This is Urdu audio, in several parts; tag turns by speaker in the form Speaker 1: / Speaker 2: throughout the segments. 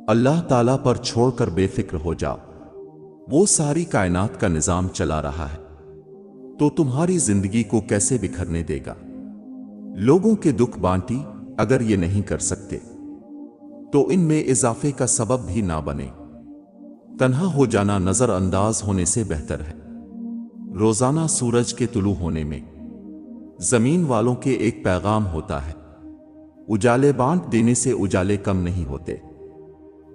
Speaker 1: اللہ تعالیٰ پر چھوڑ کر بے فکر ہو جاؤ، وہ ساری کائنات کا نظام چلا رہا ہے تو تمہاری زندگی کو کیسے بکھرنے دے گا؟ لوگوں کے دکھ بانٹی اگر یہ نہیں کر سکتے تو ان میں اضافے کا سبب بھی نہ بنے۔ تنہا ہو جانا نظر انداز ہونے سے بہتر ہے۔ روزانہ سورج کے طلوع ہونے میں زمین والوں کے ایک پیغام ہوتا ہے، اجالے بانٹ دینے سے اجالے کم نہیں ہوتے۔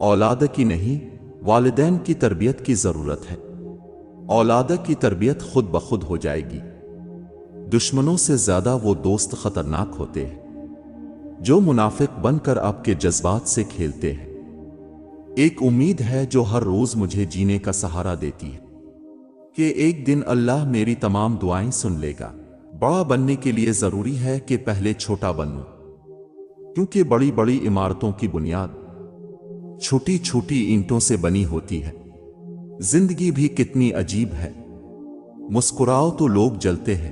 Speaker 1: اولاد کی نہیں، والدین کی تربیت کی ضرورت ہے۔ اولاد کی تربیت خود بخود ہو جائے گی۔ دشمنوں سے زیادہ وہ دوست خطرناک ہوتے ہیں جو منافق بن کر آپ کے جذبات سے کھیلتے ہیں۔ ایک امید ہے جو ہر روز مجھے جینے کا سہارا دیتی ہے کہ ایک دن اللہ میری تمام دعائیں سن لے گا۔ بڑا بننے کے لیے ضروری ہے کہ پہلے چھوٹا بنوں، کیونکہ بڑی بڑی عمارتوں کی بنیاد چھوٹی چھوٹی اینٹوں سے بنی ہوتی ہے۔ زندگی بھی کتنی عجیب ہے، مسکراؤ تو لوگ جلتے ہیں،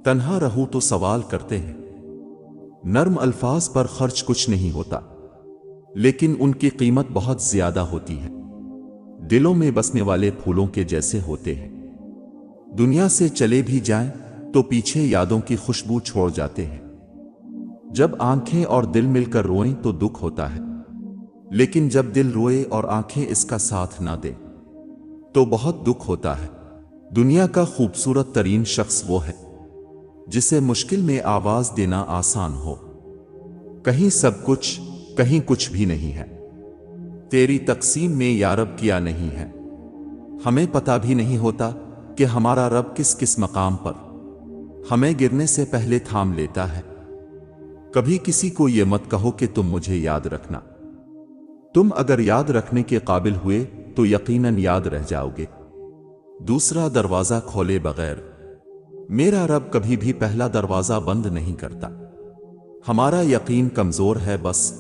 Speaker 1: تنہا رہو تو سوال کرتے ہیں۔ نرم الفاظ پر خرچ کچھ نہیں ہوتا، لیکن ان کی قیمت بہت زیادہ ہوتی ہے۔ دلوں میں بسنے والے پھولوں کے جیسے ہوتے ہیں، دنیا سے چلے بھی جائیں تو پیچھے یادوں کی خوشبو چھوڑ جاتے ہیں۔ جب آنکھیں اور دل مل کر روئیں تو دکھ ہوتا ہے، لیکن جب دل روئے اور آنکھیں اس کا ساتھ نہ دیں تو بہت دکھ ہوتا ہے۔ دنیا کا خوبصورت ترین شخص وہ ہے جسے مشکل میں آواز دینا آسان ہو۔ کہیں سب کچھ، کہیں کچھ بھی نہیں ہے، تیری تقسیم میں یا رب کیا نہیں ہے۔ ہمیں پتہ بھی نہیں ہوتا کہ ہمارا رب کس کس مقام پر ہمیں گرنے سے پہلے تھام لیتا ہے۔ کبھی کسی کو یہ مت کہو کہ تم مجھے یاد رکھنا۔ تم اگر یاد رکھنے کے قابل ہوئے تو یقیناً یاد رہ جاؤ گے۔ دوسرا دروازہ کھولے بغیر میرا رب کبھی بھی پہلا دروازہ بند نہیں کرتا۔ ہمارا یقین کمزور ہے، بس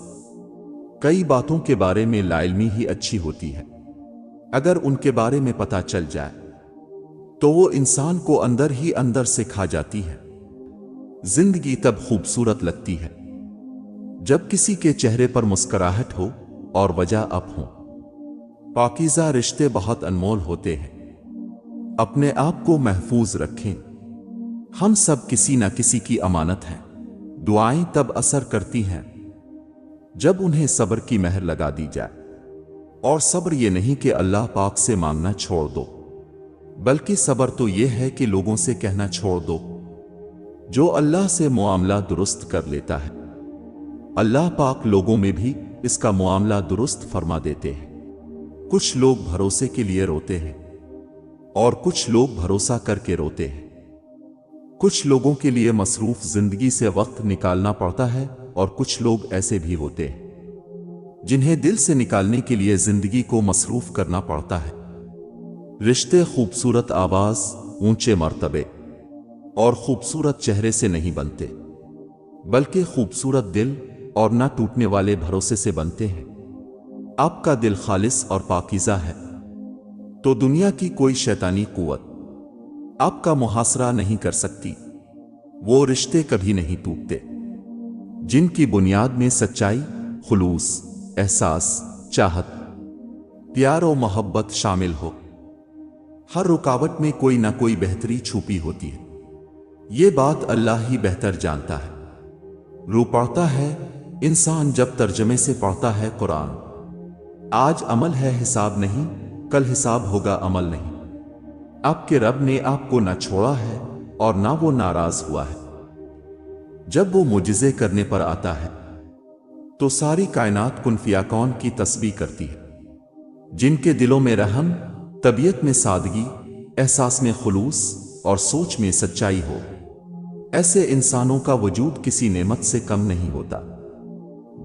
Speaker 1: کئی باتوں کے بارے میں لا علمی ہی اچھی ہوتی ہے۔ اگر ان کے بارے میں پتہ چل جائے تو وہ انسان کو اندر ہی اندر سے کھا جاتی ہے۔ زندگی تب خوبصورت لگتی ہے جب کسی کے چہرے پر مسکراہٹ ہو اور وجہ اپ ہو۔ پاکیزہ رشتے بہت انمول ہوتے ہیں، اپنے آپ کو محفوظ رکھیں۔ ہم سب کسی نہ کسی کی امانت ہیں۔ دعائیں تب اثر کرتی ہیں جب انہیں صبر کی مہر لگا دی جائے، اور صبر یہ نہیں کہ اللہ پاک سے مانگنا چھوڑ دو، بلکہ صبر تو یہ ہے کہ لوگوں سے کہنا چھوڑ دو۔ جو اللہ سے معاملہ درست کر لیتا ہے، اللہ پاک لوگوں میں بھی اس کا معاملہ درست فرما دیتے ہیں۔ کچھ لوگ بھروسے کے لیے روتے ہیں اور کچھ لوگ بھروسہ کر کے روتے ہیں۔ کچھ لوگوں کے لیے مصروف زندگی سے وقت نکالنا پڑتا ہے، اور کچھ لوگ ایسے بھی ہوتے ہیں جنہیں دل سے نکالنے کے لیے زندگی کو مصروف کرنا پڑتا ہے۔ رشتے خوبصورت آواز، اونچے مرتبے اور خوبصورت چہرے سے نہیں بنتے، بلکہ خوبصورت دل اور نہ ٹوٹنے والے بھروسے سے بنتے ہیں۔ آپ کا دل خالص اور پاکیزہ ہے تو دنیا کی کوئی شیطانی قوت آپ کا محاصرہ نہیں کر سکتی۔ وہ رشتے کبھی نہیں ٹوٹتے جن کی بنیاد میں سچائی، خلوص، احساس، چاہت، پیار و محبت شامل ہو۔ ہر رکاوٹ میں کوئی نہ کوئی بہتری چھپی ہوتی ہے، یہ بات اللہ ہی بہتر جانتا ہے۔ رو پڑتا ہے انسان جب ترجمے سے پڑھتا ہے قرآن۔ آج عمل ہے حساب نہیں، کل حساب ہوگا عمل نہیں۔ آپ کے رب نے آپ کو نہ چھوڑا ہے اور نہ وہ ناراض ہوا ہے۔ جب وہ معجزے کرنے پر آتا ہے تو ساری کائنات کن فیکون کی تسبیح کرتی ہے۔ جن کے دلوں میں رحم، طبیعت میں سادگی، احساس میں خلوص اور سوچ میں سچائی ہو، ایسے انسانوں کا وجود کسی نعمت سے کم نہیں ہوتا۔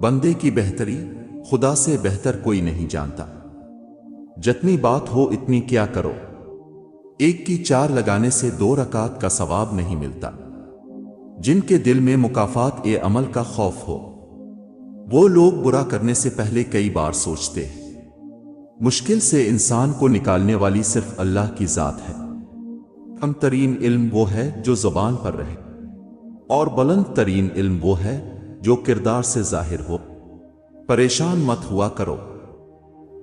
Speaker 1: بندے کی بہتری خدا سے بہتر کوئی نہیں جانتا۔ جتنی بات ہو اتنی کیا کرو، ایک کی 4 لگانے سے 2 رکعت کا ثواب نہیں ملتا۔ جن کے دل میں مکافات عمل کا خوف ہو، وہ لوگ برا کرنے سے پہلے کئی بار سوچتے ہیں۔ مشکل سے انسان کو نکالنے والی صرف اللہ کی ذات ہے۔ کم ترین علم وہ ہے جو زبان پر رہے، اور بلند ترین علم وہ ہے جو کردار سے ظاہر ہو۔ پریشان مت ہوا کرو،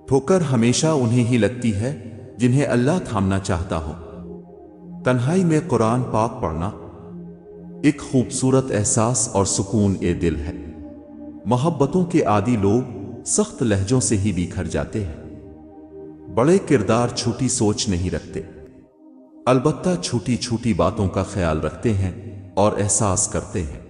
Speaker 1: ٹھوکر ہمیشہ انہیں ہی لگتی ہے جنہیں اللہ تھامنا چاہتا ہو۔ تنہائی میں قرآن پاک پڑھنا ایک خوبصورت احساس اور سکون دل ہے۔ محبتوں کے عادی لوگ سخت لہجوں سے ہی بکھر جاتے ہیں۔ بڑے کردار چھوٹی سوچ نہیں رکھتے، البتہ چھوٹی چھوٹی باتوں کا خیال رکھتے ہیں اور احساس کرتے ہیں۔